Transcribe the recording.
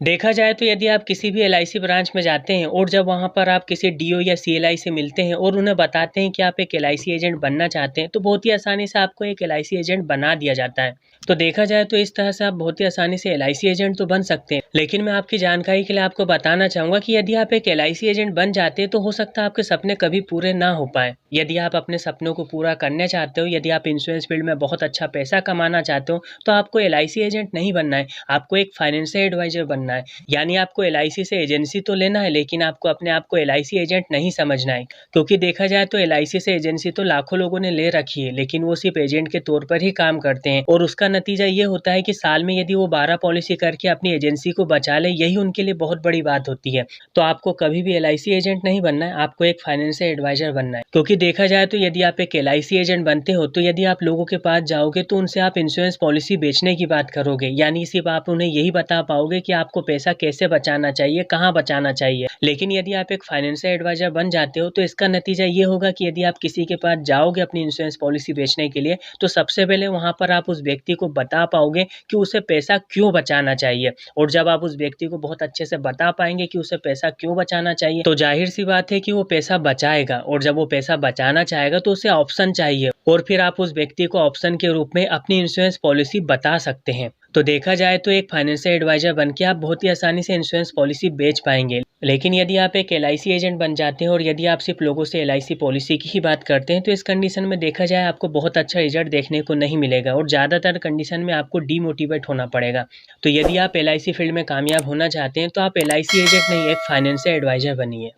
देखा जाए तो यदि आप किसी भी एलआईसी ब्रांच में जाते हैं और जब वहाँ पर आप किसी डीओ या सीएलआई से मिलते हैं और उन्हें बताते हैं कि आप एक एलआईसी एजेंट बनना चाहते हैं, तो बहुत ही आसानी से आपको एक एलआईसी एजेंट बना दिया जाता है। तो देखा जाए तो इस तरह से आप बहुत ही आसानी से एलआईसी एजेंट तो बन सकते हैं। लेकिन मैं आपकी जानकारी के लिए आपको बताना चाहूंगा कि यदि आप एक एलआईसी एजेंट बन जाते हैं तो हो सकता है आपके सपने कभी पूरे ना हो पाए। यदि आप अपने सपनों को पूरा करना चाहते हो, यदि आप इंश्योरेंस फील्ड में बहुत अच्छा पैसा कमाना चाहते हो, तो आपको एलआईसी एजेंट नहीं बनना है, आपको एक फाइनेंशियल एडवाइजर बनना है। यानी आपको एलआईसी से एजेंसी तो लेना है, लेकिन आपको अपने आप को एलआईसी एजेंट नहीं समझना है। क्योंकि देखा जाए तो एलआईसी से एजेंसी तो लाखों लोगों ने ले रखी है, लेकिन वो सिर्फ एजेंट के तौर पर ही काम करते हैं और उसका नतीजा ये होता है कि साल में यदि वो 12 पॉलिसी करके अपनी एजेंसी को बचा ले, यही उनके लिए बहुत बड़ी बात होती है। तो आपको कभी भी एलआईसी एजेंट नहीं बनना है, आपको एक फाइनेंशियल एडवाइजर बनना है। क्योंकि देखा जाए तो यदि आप एक एलआईसी एजेंट बनते हो तो यदि आप लोगों के पास जाओगे तो उनसे आप इंश्योरेंस पॉलिसी बेचने की बात करोगे, यानी सिर्फ आप उन्हें यही बता पाओगे कि आपको पैसा कैसे बचाना चाहिए, कहाँ बचाना चाहिए। लेकिन यदि आप एक फाइनेंशियल एडवाइजर बन जाते हो तो इसका नतीजा ये होगा कि यदि आप किसी के पास जाओगे अपनी इंश्योरेंस पॉलिसी बेचने के लिए, तो सबसे पहले वहां पर आप उस व्यक्ति को बता पाओगे कि उसे पैसा क्यों बचाना चाहिए। और जब आप उस व्यक्ति को बहुत अच्छे से बता पाएंगे कि उसे पैसा क्यों बचाना चाहिए, तो जाहिर सी बात है कि वो पैसा बचाएगा। और जब वो पैसा बचाना चाहेगा तो उसे ऑप्शन चाहिए, और फिर आप उस व्यक्ति को ऑप्शन के रूप में अपनी इंश्योरेंस पॉलिसी बता सकते हैं। तो देखा जाए तो एक फाइनेंशियल एडवाइजर बन के आप बहुत ही आसानी से इंश्योरेंस पॉलिसी बेच पाएंगे। लेकिन यदि आप एक एलआईसी एजेंट बन जाते हैं और यदि आप सिर्फ लोगों से एलआईसी पॉलिसी की ही बात करते हैं, तो इस कंडीशन में देखा जाए आपको बहुत अच्छा रिजल्ट देखने को नहीं मिलेगा और ज़्यादातर कंडीशन में आपको डीमोटिवेट होना पड़ेगा। तो यदि आप एलआईसी फील्ड में कामयाब होना चाहते हैं तो आप एलआईसी एजेंट नहीं, एक फाइनेंशियल एडवाइजर बनिए।